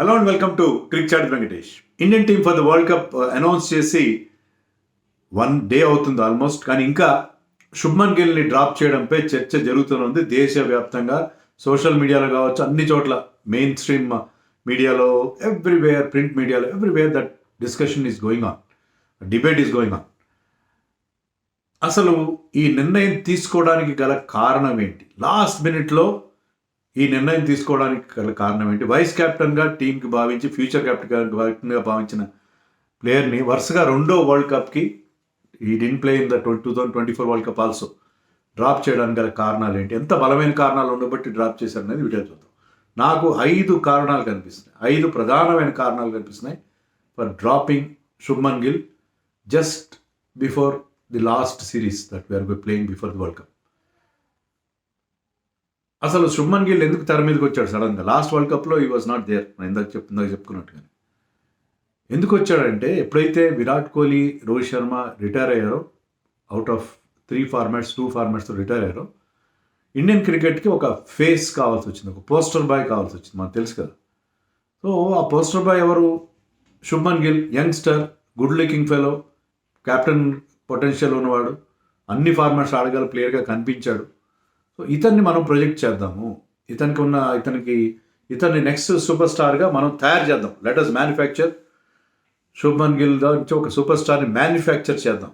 Hello and welcome to crick chat Venkatesh. Indian team for the world cup announce చేసి 1 day అవుతుంది almost. కానీ ఇంకా Shubman గిల్ని drop చేయడంపై చర్చ జరుగుతుంది దేశవ్యాప్తంగా. సోషల్ మీడియాలో కావచ్చు, అన్ని చోట్ల మెయిన్ స్ట్రీమ్ మీడియాలో, ఎవ్రీవేర్, ప్రింట్ మీడియాలో, everywhere that discussion is going on, debate is going on. అసలు ఈ నిర్ణయం తీసుకోవడానికి గల కారణం ఏంటి? లాస్ట్ మినిట్లో ఈ నిర్ణయం తీసుకోవడానికి గల కారణం ఏంటి? వైస్ కెప్టెన్గా టీంకి భావించి, ఫ్యూచర్ కెప్టెన్గా భావించిన ప్లేయర్ని వరుసగా 2వ వరల్డ్ కప్కి, ఈ DIN play in the 2024 world cup also, drop చేయడానికి గల కారణాలు ఏంటి? ఎంత బలమైన కారణాలు ఉండబట్టి డ్రాప్ చేశారు అనేది వీడియో చూద్దాం. నాకు 5 కారణాలు కనిపిస్తున్నాయి, 5 ప్రధానమైన కారణాలు కనిపిస్తున్నాయి for dropping Shubman Gill just before the last series that we are playing before the world cup. అసలు శుభ్మన్ గిల్ ఎందుకు తెర మీదకి వచ్చాడు సడన్గా? లాస్ట్ వరల్డ్ కప్లో ఈ వాజ్ నాట్ దేర్. ఇందాక చెప్పుకున్నట్టుగా ఎందుకు వచ్చాడంటే, ఎప్పుడైతే విరాట్ కోహ్లీ, రోహిత్ శర్మ రిటైర్ అయ్యారో, అవుట్ ఆఫ్ 2 ఫార్మాట్స్తో రిటైర్ అయ్యారో, ఇండియన్ క్రికెట్కి ఒక ఫేస్ కావాల్సి వచ్చింది, ఒక పోస్టర్ బాయ్ కావాల్సి వచ్చింది. మనకు తెలుసు కదా. సో ఆ పోస్టర్ బాయ్ ఎవరు? Shubman Gill, youngster, good looking fellow, captain potential ఉన్నవాడు, అన్ని ఫార్మాట్స్ ఆడగల ప్లేయర్గా కనిపించాడు. సో ఇతన్ని మనం ప్రొజెక్ట్ చేద్దాము, ఇతన్ని నెక్స్ట్ సూపర్ స్టార్గా మనం తయారు చేద్దాం. Let us manufacture Shubman Gill నుంచి ఒక సూపర్ స్టార్ని మ్యానుఫ్యాక్చర్ చేద్దాం.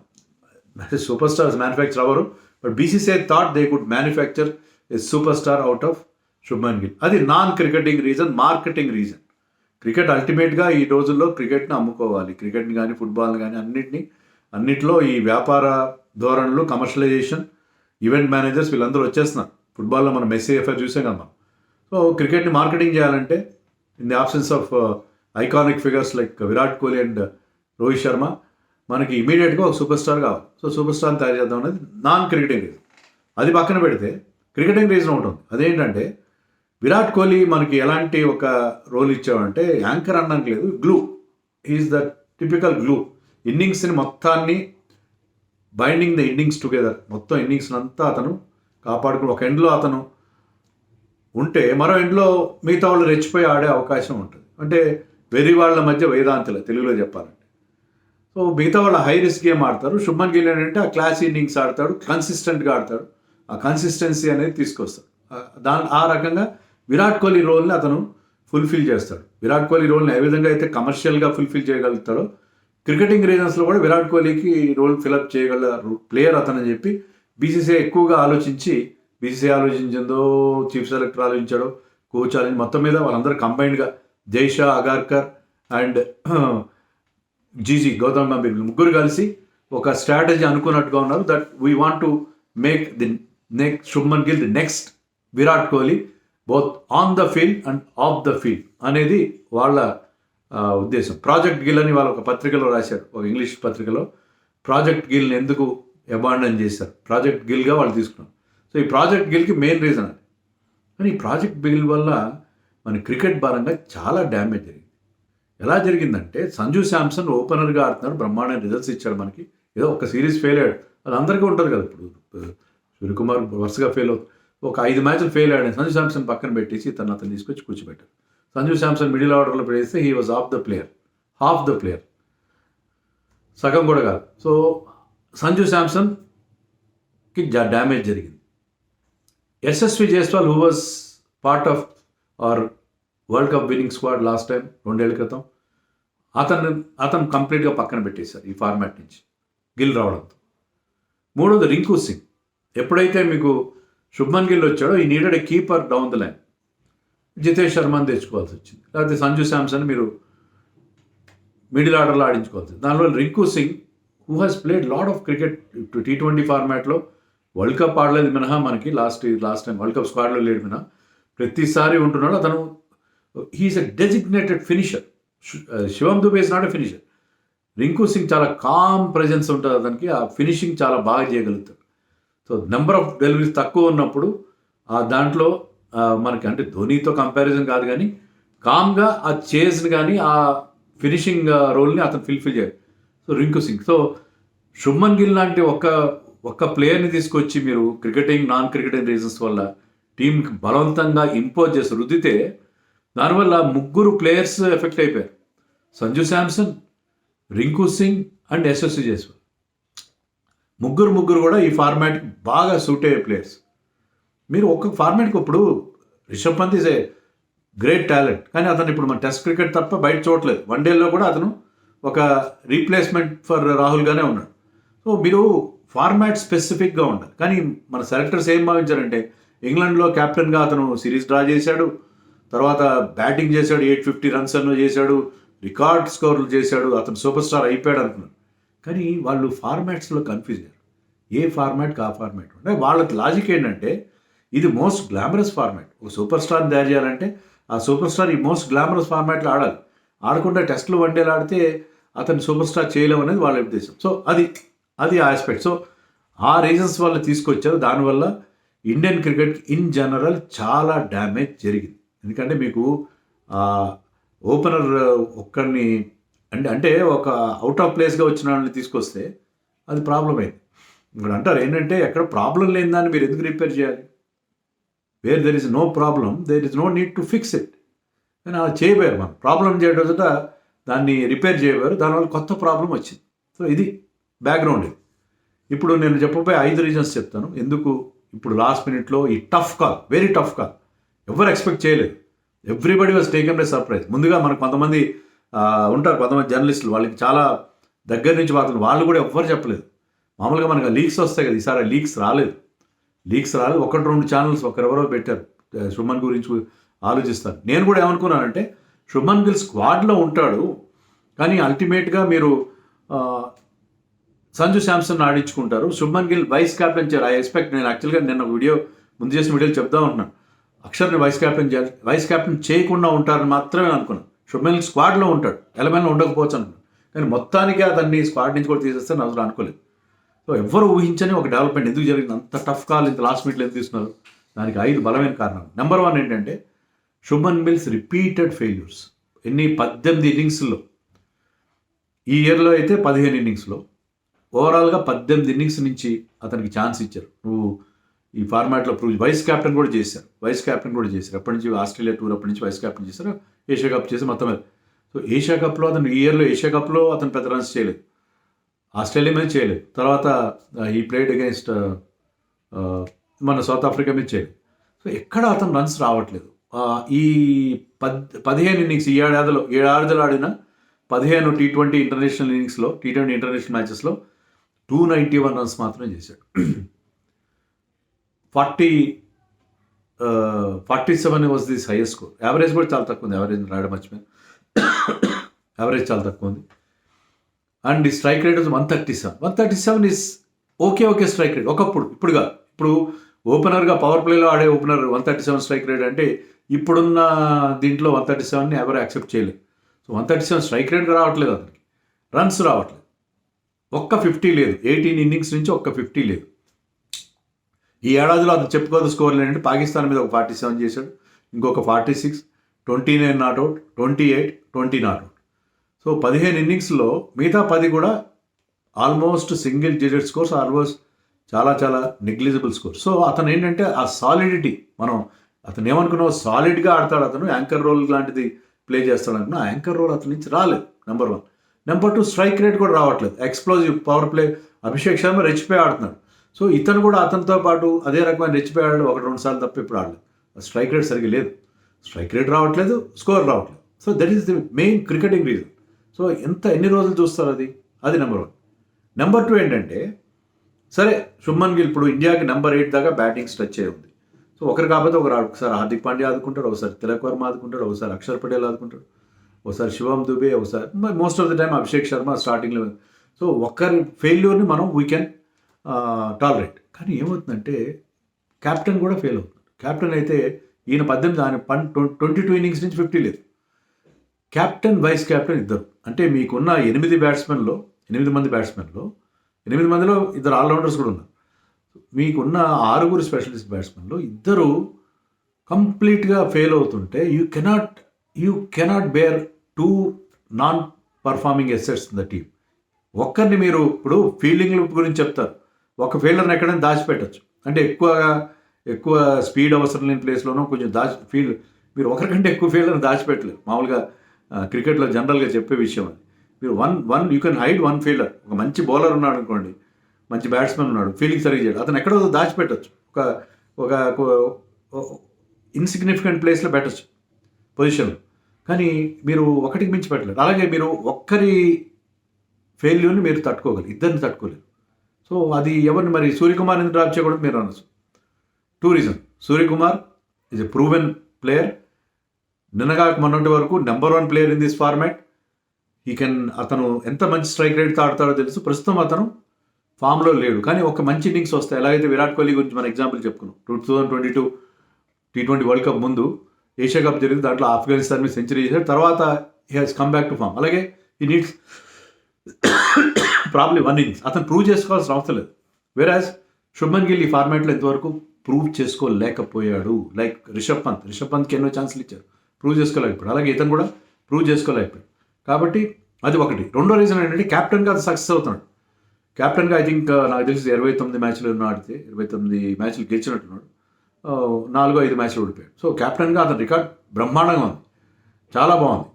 సూపర్ స్టార్స్ మ్యానుఫ్యాక్చర్ అవ్వరు, but BCCI thought they could manufacture a super star out of Shubman Gill. అది non cricketing reason, marketing reason. Cricket అల్టిమేట్గా ఈ రోజుల్లో క్రికెట్ని అమ్ముకోవాలి. క్రికెట్ని కానీ, ఫుట్బాల్ని కానీ, అన్నిట్లో ఈ వ్యాపార ధోరణులు, కమర్షియలైజేషన్, ఈవెంట్ మేనేజర్స్ వీళ్ళందరూ వచ్చేస్తున్నారు. ఫుట్బాల్లో మనం మెస్సీ ఎఫ్ఐఆర్ చూసాం కదా మనం. సో క్రికెట్ని మార్కెటింగ్ చేయాలంటే, in the absence of iconic figures like Virat Kohli and Rohit Sharma, మనకి ఇమీడియట్గా ఒక సూపర్ స్టార్ కావాలి. సో సూపర్ స్టార్ని తయారు చేద్దాం అనేది నాన్ క్రికెటింగ్ రీజన్. అది పక్కన పెడితే క్రికెటింగ్ రీజన్ ఉంటుంది. అదేంటంటే, విరాట్ కోహ్లీ మనకి ఎలాంటి ఒక రోల్ ఇచ్చాడంటే, యాంకర్ అనడానికి లేదు, glue. Is the typical glue. ఇన్నింగ్స్ని మొత్తాన్ని బైండింగ్ ద ఇన్నింగ్స్ టుగెదర్, మొత్తం ఇన్నింగ్స్ అంతా అతను కాపాడుకుని, ఒక ఎండ్లో అతను ఉంటే మరో ఎండ్లో మిగతా వాళ్ళు రెచ్చిపోయి ఆడే అవకాశం ఉంటుంది. అంటే వెర్రి వాళ్ళ మధ్య వేదాంతులు, తెలుగులో చెప్పాలంటే. సో మిగతా వాళ్ళు హై రిస్క్ గేమ్ ఆడతారు. శుభ్మన్ గిల్ ఏంటంటే ఆ క్లాస్ ఇన్నింగ్స్ ఆడతాడు, కన్సిస్టెంట్గా ఆడతాడు, ఆ కన్సిస్టెన్సీ అనేది తీసుకొస్తాడు. ఆ రకంగా విరాట్ కోహ్లీ రోల్ని అతను ఫుల్ఫిల్ చేస్తాడు. విరాట్ కోహ్లీ రోల్ని ఏ విధంగా అయితే కమర్షియల్గా ఫుల్ఫిల్ చేయగలుగుతాడో, క్రికెటింగ్ రీజన్స్లో కూడా విరాట్ కోహ్లీకి రోల్ ఫిలప్ చేయగల ప్లేయర్ అతనని చెప్పి బీసీసీఐ ఎక్కువగా ఆలోచించి, బీసీసీఐ ఆలోచించిందో, చీఫ్ సెలెక్టర్ ఆలోచించాడో, కోచ్ ఆలోచించి, మొత్తం మీద వాళ్ళందరూ కంబైన్డ్గా జైషా, అగార్కర్ అండ్ జీజీ, గౌతమ్ గంభీర్, ముగ్గురు కలిసి ఒక స్ట్రాటజీ అనుకున్నట్టుగా ఉన్నారు. That we want to make the next Shubman Gill the next Virat Kohli, both on the field and of the field అనేది వాళ్ళ ఉద్దేశం. ప్రాజెక్ట్ గిల్ అని వాళ్ళు ఒక పత్రికలో రాశారు, ఒక ఇంగ్లీష్ పత్రికలో. ప్రాజెక్ట్ గిల్ని ఎందుకు అబాండన్ చేశారు, ప్రాజెక్ట్ గిల్గా వాళ్ళు తీసుకున్నారు. సో ఈ ప్రాజెక్ట్ గిల్కి మెయిన్ రీజన్ అది. కానీ ఈ ప్రాజెక్ట్ గిల్ వల్ల మన క్రికెట్ పరంగా చాలా డ్యామేజ్ జరిగింది. ఎలా జరిగిందంటే, సంజు శాంసన్ ఓపెనర్గా ఆడుతున్నాడు, బ్రహ్మాండమైన రిజల్ట్స్ ఇచ్చాడు మనకి. ఏదో ఒక సిరీస్ ఫెయిల్ అయ్యాడు, అది అందరికీ ఉంటుంది కదా. ఇప్పుడు సూర్యకుమార్ వరుసగా ఫెయిల్ అవుతుంది, ఒక 5 మ్యాచ్లు ఫెయిల్ అయ్యాడు. సంజు శాంసన్ పక్కన పెట్టేసి అతను తీసుకొచ్చి కూర్చోబెట్టారు. సంజు శాంసన్ మిడిల్ ఆర్డర్లో పెడితే he was half the player, సగం కూడా కాదు. సో సంజు శాంసన్కి డ్యామేజ్ జరిగింది. Yashasvi Jaiswal, who was part of our world cup winnowing squad last time 2 ఏళ్ల క్రితం, అతను కంప్లీట్గా పక్కన పెట్టేశారు ఈ ఫార్మాట్ నుంచి గిల్ రావడంతో. మూడోది రింకు సింగ్. ఎప్పుడైతే మీకు శుభ్మన్ గిల్ వచ్చాడో, ఈ needed a keeper down the line. Jitesh శర్మని తెచ్చుకోవాల్సి వచ్చింది, లేకపోతే సంజు శాంసన్ మీరు మిడిల్ ఆర్డర్లో ఆడించుకోవాల్సి. దానివల్ల Rinku Singh, who has played lot of cricket T20 ఫార్మాట్లో, వరల్డ్ కప్ ఆడలేదు మినహా, మనకి లాస్ట్ టైం వరల్డ్ కప్ స్క్వాడ్లో లేడు మినహా, ప్రతిసారి ఉంటున్నాడు. అతను he is a designated finisher. Shivam Dube is not a finisher. Rinku Singh చాలా కామ్ ప్రెజెన్స్ ఉంటుంది అతనికి, ఆ ఫినిషింగ్ చాలా బాగా చేయగలుగుతాడు. సో నెంబర్ ఆఫ్ డెలివరీస్ తక్కువ ఉన్నప్పుడు దాంట్లో మనకి, అంటే ధోనీతో కంపారిజన్ కాదు కానీ, కామ్గా ఆ చేజ్ని కానీ ఆ ఫినిషింగ్ రోల్ని అతను ఫుల్ఫిల్ చేయాలి. సో రింకు సింగ్. సో శుభ్మన్ గిల్ లాంటి ఒక్క ప్లేయర్ని తీసుకొచ్చి మీరు నాన్ క్రికెటింగ్ రీజన్స్ వల్ల టీంకి బలవంతంగా ఇంపోజ్ చేసి రుద్దితే, దానివల్ల ముగ్గురు ప్లేయర్స్ ఎఫెక్ట్ అయిపోయారు. సంజు శాంసన్, రింకు సింగ్ అండ్ యశస్వి జైస్వాల్. ముగ్గురు కూడా ఈ ఫార్మాట్కి బాగా సూట్ అయ్యే ప్లేయర్స్. మీరు ఒక్కొక్క ఫార్మాట్కి ఇప్పుడు Rishabh Pant is a great talent, కానీ అతను ఇప్పుడు మన టెస్ట్ క్రికెట్ తప్ప బయట చూడలేదు. వన్డేల్లో కూడా అతను ఒక రీప్లేస్మెంట్ ఫర్ రాహుల్గానే ఉన్నాడు. సో మీరు ఫార్మాట్ స్పెసిఫిక్గా ఉండాలి. కానీ మన సెలెక్టర్స్ ఏం భావించారంటే, ఇంగ్లాండ్లో కెప్టెన్గా అతను సిరీస్ డ్రా చేశాడు, తర్వాత బ్యాటింగ్ చేశాడు, 850 రన్స్ అన్నో చేశాడు, రికార్డ్ స్కోర్లు చేశాడు, అతను సూపర్ స్టార్ అయిపోయాడు అనుకున్నాడు. కానీ వాళ్ళు ఫార్మాట్స్లో కన్ఫ్యూజ్ అయ్యారు. ఏ ఫార్మాట్కి ఆ ఫార్మాట్ అంటే వాళ్ళకి లాజిక్ ఏంటంటే, ఇది మోస్ట్ గ్లామరస్ ఫార్మాట్. ఒక సూపర్ స్టార్ని తయారు చేయాలంటే ఆ సూపర్ స్టార్ ఈ మోస్ట్ గ్లామరస్ ఫార్మాట్లో ఆడాలి. ఆడకుండా టెస్ట్లు వన్డేలు ఆడితే అతను సూపర్ స్టార్ చేయలేము అనేది వాళ్ళ ఉద్దేశం. సో అది ఆస్పెక్ట్. సో ఆ రీజన్స్ వల్ల తీసుకొచ్చారు. దానివల్ల ఇండియన్ క్రికెట్కి ఇన్ జనరల్ చాలా డ్యామేజ్ జరిగింది. ఎందుకంటే మీకు ఓపెనర్ ఒక్కడిని అంటే ఒక అవుట్ ఆఫ్ ప్లేస్గా వచ్చిన వాళ్ళని తీసుకొస్తే అది ప్రాబ్లం అయింది. ఇప్పుడు అంటారు ఏంటంటే, ఎక్కడ ప్రాబ్లం లేని దాన్ని మీరు ఎందుకు రిపేర్ చేయాలి? Where there is no problem there is no need to fix it. కానీ అలా చేయబోయారు. మనం ప్రాబ్లం చేయడం దాన్ని రిపేర్ చేయబోయారు, దానివల్ల కొత్త ప్రాబ్లం వచ్చింది. సో ఇది బ్యాక్గ్రౌండ్. ఇది ఇప్పుడు నేను చెప్పబోయే 5 రీజన్స్ చెప్తాను ఎందుకు ఇప్పుడు లాస్ట్ మినిట్లో ఈ tough call, very tough call, ఎవరు ఎక్స్పెక్ట్ చేయలేదు. Everybody was taken by surprise. ముందుగా మనకు కొంతమంది ఉంటారు, కొంతమంది జర్నలిస్టులు, వాళ్ళకి చాలా దగ్గర నుంచి వాళ్ళు కూడా ఎవ్వరు చెప్పలేదు. మామూలుగా మనకు లీక్స్ వస్తాయి కదా, ఈసారి లీక్స్ రాలేదు. 1-2 ఛానల్స్ ఒకరెవరో పెట్టారు శుభ్మన్ గురించి ఆలోచిస్తారు. నేను కూడా ఏమనుకున్నానంటే, శుభ్మన్ గిల్ స్క్వాడ్లో ఉంటాడు, కానీ అల్టిమేట్గా మీరు సంజు శాంసన్ ఆడించుకుంటారు, శుభ్మన్ గిల్ వైస్ క్యాప్టెన్ చేయాలి. ఐ ఎక్స్పెక్ట్, నేను యాక్చువల్గా నిన్న ముందు చేసిన వీడియోలు చెప్తా ఉంటున్నాను, అక్షర్ని వైస్ క్యాప్టెన్ చేయాలి. వైస్ క్యాప్టెన్ చేయకుండా ఉంటారని మాత్రమే అనుకున్నాను. శుభ్మన్ గిల్ స్క్వాడ్లో ఉంటాడు, 11లో ఉండకపోవచ్చు అనుకున్నాను. కానీ మొత్తానికి అతన్ని స్క్వాడ్ నుంచి కూడా తీసేస్తే అసలు అనుకోలేదు. సో ఎవ్వరు ఊహించని ఒక డెవలప్మెంట్ ఎందుకు జరిగింది, అంత టఫ్ కాల్ ఇంత లాస్ట్ మినిట్లో ఎందుకు తీసుకున్నారు? దానికి 5 బలమైన కారణాలు. నెంబర్ 1 ఏంటంటే, శుభ్మన్ గిల్స్ రిపీటెడ్ ఫెయిల్యూర్స్. 18 ఇన్నింగ్స్లో, ఈ ఇయర్లో అయితే 15 ఇన్నింగ్స్లో, ఓవరాల్గా 18 ఇన్నింగ్స్ నుంచి అతనికి ఛాన్స్ ఇచ్చారు. నువ్వు ఈ ఫార్మాట్లో వైస్ క్యాప్టెన్ కూడా చేశారు. అప్పటి నుంచి ఆస్ట్రేలియా టూర్ అప్పటి నుంచి వైస్ క్యాప్టెన్ చేశారు, ఏషియా కప్ చేసి మొత్తం. సో ఏషియా కప్లో అతను ఈ ఇయర్లో ఏషియా కప్లో అతను పెద్ద రన్స్ చేయలేదు, ఆస్ట్రేలియా మీద చేయలేదు, తర్వాత ఈ ప్లేడ్ అగైన్స్ట్ మన సౌత్ ఆఫ్రికా మీద చేయలేదు. సో ఎక్కడ అతను రన్స్ రావట్లేదు. ఈ 15 ఇన్నింగ్స్, ఈ ఏడాదిలో ఆడిన 15 T20 ఇంటర్నేషనల్ ఇన్నింగ్స్లో, T20 ఇంటర్నేషనల్ మ్యాచెస్లో 291 రన్స్ మాత్రమే చేశాడు. 47 was this highest score. Average కూడా చాలా తక్కువ ఉంది, యావరేజ్ రాయడం మర్చిపోయాను, యావరేజ్ చాలా తక్కువ ఉంది. అండ్ ఈ strike rate 137 is okay strike rate ఒకప్పుడు. ఇప్పుడు ఓపెనర్గా పవర్ ప్లేలో ఆడే ఓపెనర్ 137 స్ట్రైక్ రేట్ అంటే, ఇప్పుడున్న దీంట్లో 137ని ఎవరు యాక్సెప్ట్ చేయలేదు. సో 137 స్ట్రైక్ రేట్ రావట్లేదు, అతనికి రన్స్ రావట్లేదు, ఒక్క 50 లేదు. 18 ఇన్నింగ్స్ నుంచి ఒక్క 50 లేదు. ఈ ఏడాదిలో అతను చెప్పుకోదు స్కోర్లు ఏంటంటే, పాకిస్తాన్ మీద ఒక 47 చేశాడు, ఇంకొక 46, 29 నాట్అవుట్, 28, 20 నాట్అవుట్. సో 15 ఇన్నింగ్స్లో మిగతా 10 కూడా almost single digit scores, almost చాలా నెగ్లిజిబుల్ స్కోర్స్. సో అతను ఏంటంటే ఆ సాలిడిటీ, అతను ఏమనుకున్నావు, సాలిడ్గా ఆడతాడు, అతను యాంకర్ రోల్ లాంటిది ప్లే చేస్తాడు అనుకున్నా, ఆ యాంకర్ రోల్ అతని నుంచి రాలేదు. నెంబర్ 1. నెంబర్ 2, స్ట్రైక్ రేట్ కూడా రావట్లేదు. Explosive power play, Abhishek Sharma రెచ్చిపోయి ఆడుతున్నాడు. సో ఇతను కూడా అతనితో పాటు అదే రకమైన రెచ్చిపోయి ఆడాడు, 1-2 సార్లు తప్ప ఇప్పుడు ఆడలేదు. స్ట్రైక్ రేట్ సరిగ్గా లేదు, స్ట్రైక్ రేట్ రావట్లేదు, స్కోర్ రావట్లేదు. So that is the main cricketing reason. So ఎన్ని రోజులు చూస్తారు అది నెంబర్ 1. నెంబర్ 2 ఏంటంటే, సరే శుభ్మన్ గిల్ ఇప్పుడు ఇండియాకి నెంబర్ 8 దాకా బ్యాటింగ్ స్ట్రెచ్ అయి ఉంది. సో ఒకరు కాకపోతే ఒకసారి హార్దిక్ పాండ్యా ఆదుకుంటాడు, ఒకసారి తిలక్ వర్మ ఆదుకుంటాడు, ఒకసారి అక్షర్ పటేల్ ఆదుకుంటాడు, ఒకసారి శివం దుబే, ఒకసారి most of the time Abhishek Sharma స్టార్టింగ్లో. సో ఒక్కరి ఫెయిల్యూర్ని మనం వీ కెన్ టాలరేట్. కానీ ఏమవుతుందంటే, క్యాప్టెన్ కూడా ఫెయిల్ అవుతుంది. క్యాప్టెన్ అయితే ఈయన 18, ఆయన 22 ఇన్నింగ్స్ నుంచి 50 లేదు. క్యాప్టెన్, వైస్ క్యాప్టెన్ ఇద్దరు. అంటే మీకున్న 8 మంది బ్యాట్స్మెన్లో 8 మందిలో 2 ఆల్రౌండర్స్ కూడా ఉన్నారు. మీకున్న 6 స్పెషలిస్ట్ బ్యాట్స్మెన్లో 2 కంప్లీట్గా ఫెయిల్ అవుతుంటే, you cannot bear 2 non performing assets in the team. ఒక్కరిని మీరు ఇప్పుడు ఫీల్డింగ్ గురించి చెప్తారు, ఒక ఫీల్డర్ని ఎక్కడైనా దాచిపెట్టచ్చు, అంటే ఎక్కువ స్పీడ్ అవసరం లేని ప్లేస్లోనూ కొంచెం మీరు ఒకరికంటే ఎక్కువ ఫెయిల్యూర్ని దాచిపెట్టలేరు. మామూలుగా క్రికెట్లో జనరల్గా చెప్పే విషయం అది. మీరు one you can hide one failure. ఒక మంచి బౌలర్ ఉన్నాడు అనుకోండి, మంచి బ్యాట్స్మెన్ ఉన్నాడు, ఫీల్డింగ్ సరిగ్గా చేయడు, అతను ఎక్కడో దాచిపెట్టచ్చు, ఒక ఇన్సిగ్నిఫికెంట్ ప్లేస్లో పెట్టచ్చు పొజిషన్లో. కానీ మీరు ఒకటికి మించి పెట్టలేరు. అలాగే మీరు ఒక్కరి ఫెయిల్యూర్ని మీరు తట్టుకోగలరు, ఇద్దరిని తట్టుకోలేరు. సో అది ఎవరిని మరి సూర్యకుమార్ని డ్రాప్ చేయకూడదు మీరు అనొచ్చు. 2 reasons. Suryakumar is a proven player. నిన్నగా మొన్నటి వరకు number 1 player in this format. అతను ఎంత మంచి స్ట్రైక్ రేట్తో ఆడతాడో తెలుసు. ప్రస్తుతం అతను ఫామ్లో లేడు, కానీ ఒక మంచి ఇన్నింగ్స్ వస్తాయి. ఎలాగైతే విరాట్ కోహ్లీ గురించి మన ఎగ్జాంపుల్ చెప్పుకున్నాం. 2022 T20 వరల్డ్ కప్ ముందు ఏషియా కప్ జరిగింది, దాంట్లో ఆఫ్ఘనిస్తాన్ మీద సెంచరీ చేశాడు. తర్వాత he has come back to form. అలాగే ఈ నీడ్స్ ప్రాబ్లీ 1 innings. అతను ప్రూవ్ చేసుకోవాల్సిన అవసరం లేదు. వేరాజ్ శుభ్మన్ గిల్ ఈ ఫార్మాట్లో ఇంతవరకు ప్రూవ్ చేసుకోలేకపోయాడు. లైక్ రిషబ్ పంత్కి ఎన్నో ఛాన్సులు ఇచ్చారు, ప్రూవ్ చేసుకోలేకపోయాడు. అలాగే ఇతను కూడా ప్రూవ్ చేసుకోలేకపోయాడు. కాబట్టి అది ఒకటి. రెండో రీజన్ ఏంటంటే క్యాప్టెన్గా అది సక్సెస్ అవుతున్నాడు. క్యాప్టెన్గా ఐ థింక్ నాకు తెలిసి 29 మ్యాచ్లు ఆడితే 29 మ్యాచ్లు గెలిచినట్టున్నాడు, 4-5 మ్యాచ్లు ఓడిపోయాడు. సో క్యాప్టెన్గా అతని రికార్డ్ బ్రహ్మాండంగా ఉంది, చాలా బాగుంది.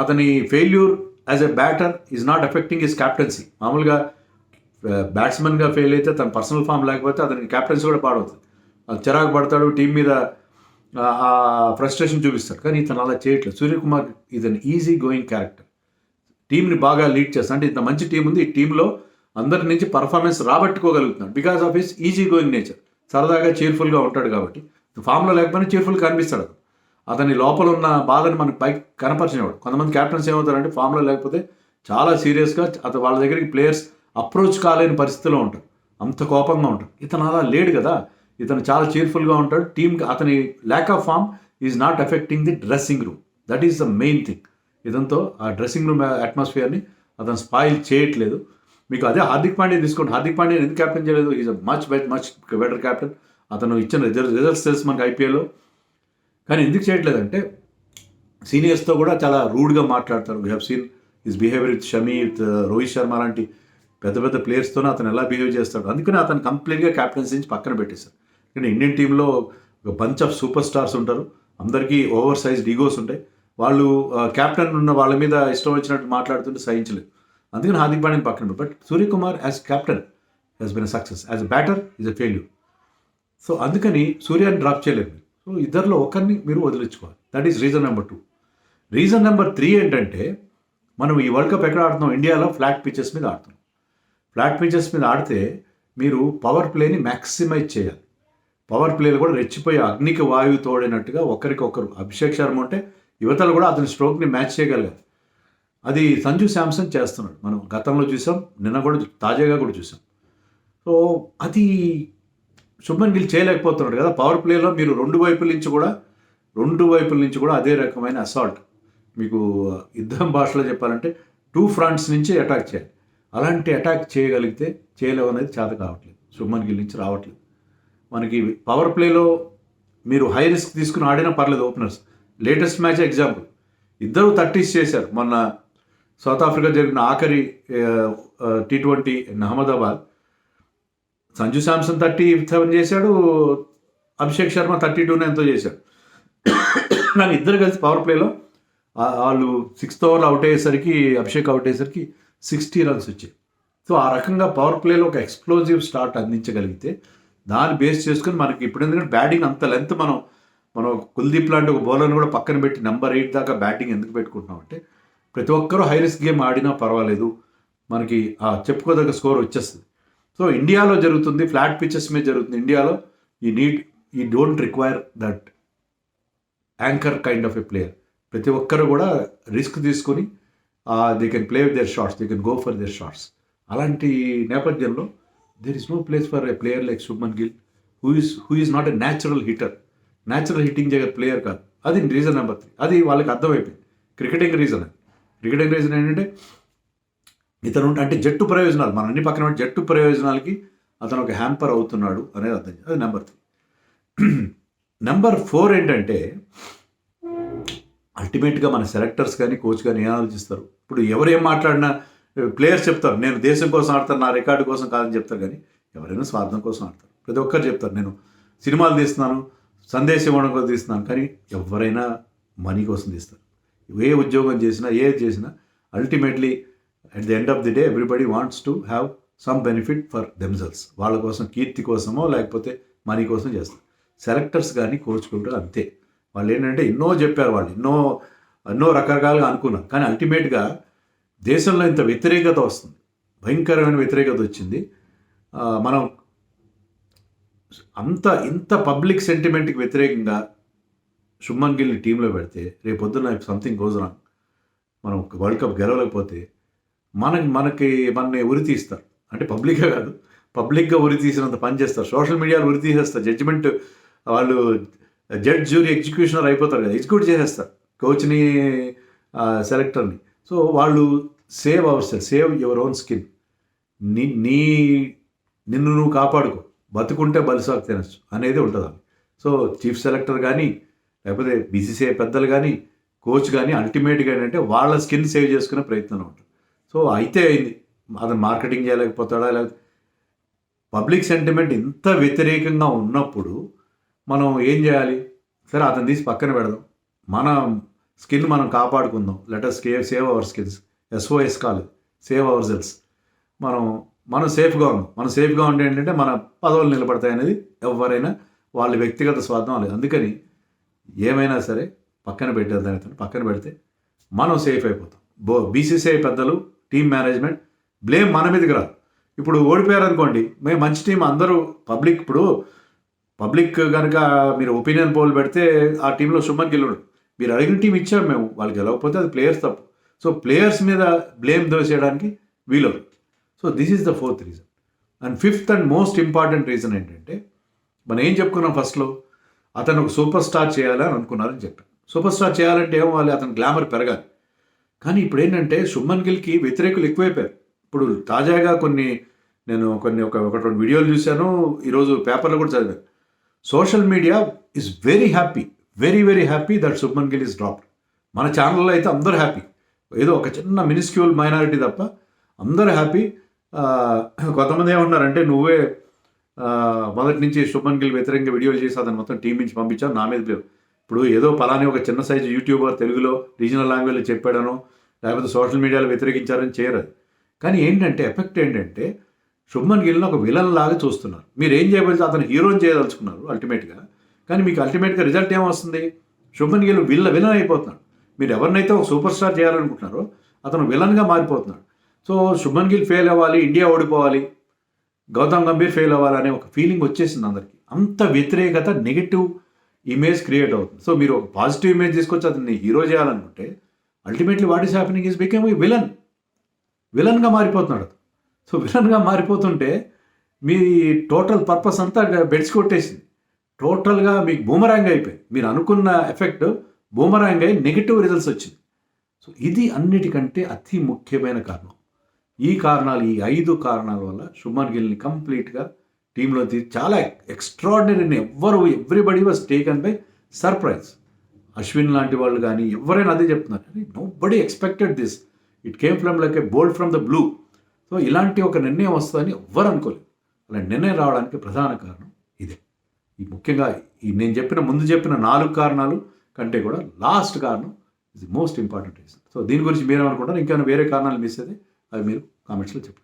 అతని failure as a batter is not effecting his captaincy. మామూలుగా బ్యాట్స్మెన్గా ఫెయిల్ అయితే తన పర్సనల్ ఫామ్ లేకపోతే అతనికి క్యాప్టెన్సీ కూడా పాడవుతుంది. చిరాకు పడతాడు, టీం మీద ఫ్రస్ట్రేషన్ చూపిస్తాడు. కానీ ఇతను అలా చేయట్లేదు. Suryakumar is an easy going character. టీంని బాగా లీడ్ చేస్తాడు. అంటే ఇంత మంచి టీం ఉంది, ఈ టీంలో అందరి నుంచి పర్ఫార్మెన్స్ రాబట్టుకోగలుగుతున్నాడు because of his easy going nature. సరదాగా చీర్ఫుల్గా ఉంటాడు కాబట్టి. ఫామ్లో లేకపోయినా చీర్ఫుల్గా కనిపిస్తాడు. అతని లోపల ఉన్న బాధని మనకి పైకి కనపరిచినవాడు. కొంతమంది క్యాప్టెన్స్ ఏమవుతారంటే ఫామ్లో లేకపోతే చాలా సీరియస్గా వాళ్ళ దగ్గరికి ప్లేయర్స్ అప్రోచ్ కాలేని పరిస్థితిలో ఉంటారు, అంత కోపంగా ఉంటారు. ఇతను అలా లేడు కదా, ఇతను చాలా చీర్ఫుల్గా ఉంటాడు. టీంకి అతని lack of form is not affecting the dressing room. That is the main thing. ఇదంతో ఆ డ్రెస్సింగ్ రూమ్ అట్మాస్ఫియర్ని అతను స్పాయిల్ చేయట్లేదు. మీకు అదే హార్దిక్ పాండ్యా తీసుకోండి. హార్దిక్ పాండ్యా ఎందుకు క్యాప్టెన్ చేయలేదు? Is a much better captain. అతను ఇచ్చిన రిజల్ట్స్ తెలుసు మనకి ఐపీఎల్లో. కానీ ఎందుకు చేయట్లేదంటే సీనియర్స్తో కూడా చాలా రూడ్గా మాట్లాడతారు. We have seen his behaviour with Shami, with Rohit Sharma లాంటి పెద్ద పెద్ద ప్లేయర్స్తోనే అతను ఎలా బిహేవ్ చేస్తాడు. అందుకని అతను కంప్లీట్గా క్యాప్టెన్సీ నుంచి పక్కన పెట్టేశారు. కానీ ఇండియన్ టీంలో ఒక బంచ్ ఆఫ్ సూపర్ స్టార్స్ ఉంటారు, అందరికీ ఓవర్ సైజ్డ్ ఈగోస్ ఉంటాయి. వాళ్ళు క్యాప్టెన్ ఉన్న వాళ్ళ మీద ఇష్టం వచ్చినట్టు మాట్లాడుతుంటే సహించలేదు. అందుకని హార్దిక్ పాండ్యాని పక్కన పెట్టారు. But Suryakumar as captain has been a success, as a batter is a failure. So అందుకని సూర్యాన్ని డ్రాప్ చేయలేదు. సో ఇద్దరిలో ఒకరిని మీరు వదిలించుకోవాలి. That is reason number 2. Reason number 3 ఏంటంటే మనం ఈ వరల్డ్ కప్ ఎక్కడ ఆడుతున్నాం? ఇండియాలో ఫ్లాట్ పిచెస్ మీద ఆడుతున్నాం. ఫ్లాట్ పిచెస్ మీద ఆడితే మీరు పవర్ ప్లేని మ్యాక్సిమైజ్ చేయాలి. పవర్ ప్లేలు కూడా రెచ్చిపోయి అగ్నికి వాయువు తోడినట్టుగా ఒకరికొకరు. అభిషేక్ శర్మ ఉంటే యువతలు కూడా అతని స్ట్రోక్ని మ్యాచ్ చేయగలిగారు. అది సంజు శాంసన్ చేస్తున్నాడు. మనం గతంలో చూసాం, నిన్న కూడా తాజాగా కూడా చూసాం. సో అది శుభ్మన్ గిల్ చేయలేకపోతున్నాడు కదా. పవర్ ప్లేలో మీరు రెండు వైపుల నుంచి కూడా అదే రకమైన అసాల్ట్. మీకు యుద్ధం భాషలో చెప్పాలంటే 2 fronts నుంచి అటాక్ చేయాలి. అలాంటి అటాక్ చేయగలిగితే చేయలేవు అనేది చేత కావట్లేదు, శుభ్మన్ గిల్ నుంచి రావట్లేదు. మనకి పవర్ ప్లేలో మీరు హై రిస్క్ తీసుకుని ఆడినా పర్లేదు. ఓపెనర్స్ లేటెస్ట్ మ్యాచ్ ఎగ్జాంపుల్, ఇద్దరు 30s చేశారు. మొన్న సౌత్ ఆఫ్రికా జరిగిన ఆఖరి T20 అహ్మదాబాద్, సంజు శాంసన్ 37 చేశాడు, అభిషేక్ శర్మ 32 ఎంతో చేశాడు. కానీ ఇద్దరు కలిసి పవర్ ప్లేలో వాళ్ళు 6th ఓవర్లో అవుట్ అయ్యేసరికి, అభిషేక్ అవుట్ అయ్యేసరికి 60 runs వచ్చాయి. సో ఆ రకంగా పవర్ ప్లేలో ఒక ఎక్స్ప్లోజివ్ స్టార్ట్ అందించగలిగితే దాన్ని బేస్ చేసుకుని మనకి ఇప్పుడు ఎందుకంటే బ్యాటింగ్ అంత లెంత్ మనం కుల్దీప్ లాంటి ఒక బౌలర్ని కూడా పక్కన పెట్టి నెంబర్ 8 దాకా బ్యాటింగ్ ఎందుకు పెట్టుకుంటున్నాం అంటే ప్రతి ఒక్కరూ హై రిస్క్ గేమ్ ఆడినా పర్వాలేదు, మనకి చెప్పుకోదగ్గ స్కోర్ వచ్చేస్తుంది. సో ఇండియాలో జరుగుతుంది, ఫ్లాట్ పిచెస్ మీద జరుగుతుంది. ఇండియాలో we don't require that anchor kind of a player. ప్రతి ఒక్కరు కూడా రిస్క్ తీసుకొని they can play with their shots, they can go for their shots. అలాంటి నేపథ్యంలో there is no place for a player like Shubman Gill who is not a natural hitter. Natural hitting చేయగల player కాదు. అది reason number 3. అది వాళ్ళకి అర్థమైపోయింది. Cricketing reason ఏంటంటే ఇతను అంటే జట్టు ప్రయోజనాలు, మన అన్ని పక్కన జట్టు ప్రయోజనాలకి అతను ఒక హ్యాంపర్ అవుతున్నాడు అనేది అర్థం. అది నెంబర్ 3. నెంబర్ 4 ఏంటంటే అల్టిమేట్గా మన సెలెక్టర్స్ కానీ కోచ్ కానీ ఏం ఆలోచిస్తారు? ఇప్పుడు ఎవరేం మాట్లాడినా ప్లేయర్స్ చెప్తారు నేను దేశం కోసం ఆడతాను, నా రికార్డు కోసం కాదని చెప్తారు. కానీ ఎవరైనా స్వార్థం కోసం ఆడతారు. ప్రతి ఒక్కరు చెప్తారు నేను సినిమాలు తీస్తున్నాను, సందేశం ఇవ్వడం కోసం తీస్తున్నాను. కానీ ఎవరైనా మనీ కోసం తీస్తారు. ఏ ఉద్యోగం చేసినా ఏది చేసినా ultimately at the end of the day everybody wants to have some benefit for themselves. వాళ్ళ కోసం కీర్తి కోసమో లేకపోతే మనీ కోసం చేస్తారు. సెలెక్టర్స్ కానీ కోచ్ కూడా అంతే. వాళ్ళు ఏంటంటే ఎన్నో చెప్పారు, వాళ్ళు ఎన్నో రకరకాలుగా అనుకున్నారు, కానీ అల్టిమేట్గా దేశంలో ఇంత వ్యతిరేకత వస్తుంది, భయంకరమైన వ్యతిరేకత వచ్చింది. మనం ఇంత పబ్లిక్ సెంటిమెంట్కి వ్యతిరేకంగా శుభ్మన్ గిల్ని టీంలో పెడితే రేపొద్దున సంథింగ్ గోజ్ రాంగ్, మనం వరల్డ్ కప్ గెలవలేకపోతే మనని ఉరి తీస్తారు. అంటే పబ్లిక్గా కాదు, పబ్లిక్గా ఉరి తీసినంత పని చేస్తారు, సోషల్ మీడియాలో ఉరి తీసేస్తారు. జడ్జిమెంట్ వాళ్ళు జడ్జ్ జ్యూరీ ఎగ్జిక్యూషనర్ అయిపోతారు కదా, ఎగ్జిక్యూట్ చేసేస్తారు కోచ్ని సెలెక్టర్ని. సో వాళ్ళు సేవ్ యువర్ ఓన్ స్కిన్. నిన్ను నువ్వు కాపాడుకో, బతుకుంటే బలిసాకు తినచ్చు అనేది ఉంటుంది. సో చీఫ్ సెలెక్టర్ కానీ లేకపోతే బీసీసీఐ పెద్దలు కానీ కోచ్ కానీ అల్టిమేట్గా ఏంటంటే వాళ్ళ స్కిన్ సేవ్ చేసుకునే ప్రయత్నంలో ఉంటుంది. సో అయితే అయింది, అతను మార్కెటింగ్ చేయలేకపోతాడా, లేకపోతే పబ్లిక్ సెంటిమెంట్ ఇంత వ్యతిరేకంగా ఉన్నప్పుడు మనం ఏం చేయాలి? సరే అతను తీసి పక్కన పెడదాం, మన స్కిన్ మనం కాపాడుకుందాం, let's save our skins, SOS కాదు, సేవ్ అవర్ సెల్స్. మనం సేఫ్గా ఉన్నాం. మనం సేఫ్గా ఉంటే ఏంటంటే మన పదవులు నిలబడతాయి అనేది ఎవరైనా వాళ్ళ వ్యక్తిగత స్వార్థం లేదు. అందుకని ఏమైనా సరే పక్కన పెట్టేద్దాం, పక్కన పెడితే మనం సేఫ్ అయిపోతాం. బీసీసీఐ పెద్దలు, టీమ్ మేనేజ్మెంట్ బ్లేమ్ మన మీదకి రాదు. ఇప్పుడు ఓడిపోయారు అనుకోండి, మేము మంచి టీం అందరూ పబ్లిక్ కనుక మీరు ఒపీనియన్ పోల్ పెడితే ఆ టీంలో శుభ్మన్ గిల్ ఉండడు. మీరు అడిగిన టీం ఇచ్చాము మేము, వాళ్ళు గెలవకపోతే అది ప్లేయర్స్ తప్పు. సో ప్లేయర్స్ మీద బ్లేమ్ దోసేయడానికి వీలు. So this is the 4th reason. And 5th and most important reason ఏంటంటే, మనం ఏం చెప్పుకున్నాం ఫస్ట్లో, అతను ఒక సూపర్ స్టార్ చేయాలని అనుకున్నారని చెప్పాను. సూపర్ స్టార్ చేయాలంటే ఏమవ్వాలి? అతను గ్లామర్ పెరగాలి. కానీ ఇప్పుడు ఏంటంటే శుభ్మన్ గిల్కి వ్యతిరేకులు ఎక్కువైపోయారు. ఇప్పుడు తాజాగా నేను ఒక 2 వీడియోలు చూశాను, ఈరోజు పేపర్లో కూడా చదివాను. Social media is very happy, very happy that Shubman Gill is dropped. మన ఛానల్లో అయితే అందరూ హ్యాపీ, ఏదో ఒక చిన్న మినిస్క్యూల్ మైనారిటీ తప్ప అందరూ హ్యాపీ. కొంతమంది ఏమన్నారంటే, నువ్వే మొదటి నుంచి శుభ్మన్ గిల్ వ్యతిరేకంగా వీడియోలు చేసి అతను మొత్తం టీం నుంచి పంపించావు, నా మీద లేవు. ఇప్పుడు ఏదో పలాని ఒక చిన్న సైజు యూట్యూబర్ తెలుగులో రీజనల్ లాంగ్వేజ్లో చెప్పాడనో లేకపోతే సోషల్ మీడియాలో వ్యతిరేకించారని చేయరు. కానీ ఏంటంటే ఎఫెక్ట్ ఏంటంటే, శుభ్మన్ గిల్ని ఒక విలన్ లాగా చూస్తున్నారు. మీరు ఏం చేయబోతే అతను హీరోని చేయదలుచుకున్నారు అల్టిమేట్గా, కానీ మీకు అల్టిమేట్గా రిజల్ట్ ఏమొస్తుంది? శుభ్మన్ గిల్ విలన్ అయిపోతున్నాడు. మీరు ఎవరినైతే ఒక సూపర్ స్టార్ చేయాలనుకుంటున్నారో అతను విలన్గా మారిపోతున్నాడు. సో శుభ్మన్ గిల్ ఫెయిల్ అవ్వాలి, ఇండియా ఓడిపోవాలి, గౌతమ్ గంభీర్ ఫెయిల్ అవ్వాలి అనే ఒక ఫీలింగ్ వచ్చేసింది అందరికీ. అంత వ్యతిరేకత, నెగిటివ్ ఇమేజ్ క్రియేట్ అవుతుంది. సో మీరు ఒక పాజిటివ్ ఇమేజ్ తీసుకొచ్చి అతన్ని హీరో చేయాలనుకుంటే ultimately what is happening is become a విలన్గా మారిపోతున్నాడు. సో విలన్గా మారిపోతుంటే మీ టోటల్ పర్పస్ అంతా బెడ్స్ కొట్టేసింది. టోటల్గా మీకు బూమరాంగ్ అయిపోయింది. మీరు అనుకున్న ఎఫెక్ట్ బూమరాంగ్ అయి నెగిటివ్ రిజల్ట్స్ వచ్చింది. సో ఇది అన్నిటికంటే అతి ముఖ్యమైన కారణం. ఈ 5 కారణాల వల్ల శుభ్మన్ గిల్ని కంప్లీట్గా టీంలో చాలా extraordinary, everybody was taken by surprise. Ashwin లాంటి వాళ్ళు కానీ ఎవరైనా అదే చెప్తున్నారు, nobody expected this, it came from like a bolt from the blue. So ఇలాంటి ఒక నిర్ణయం వస్తుందని ఎవ్వరు అనుకోలేదు. అలాంటి నిర్ణయం రావడానికి ప్రధాన కారణం ఇదే. ముఖ్యంగా ముందు చెప్పిన 4 కారణాలు కంటే కూడా లాస్ట్ కారణం is the most important reason. So దీని గురించి మీరేమనుకుంటారు? ఇంకా వేరే కారణాలు మిస్ అయితే అవి మీరు కామెంట్స్లో చెప్పండి.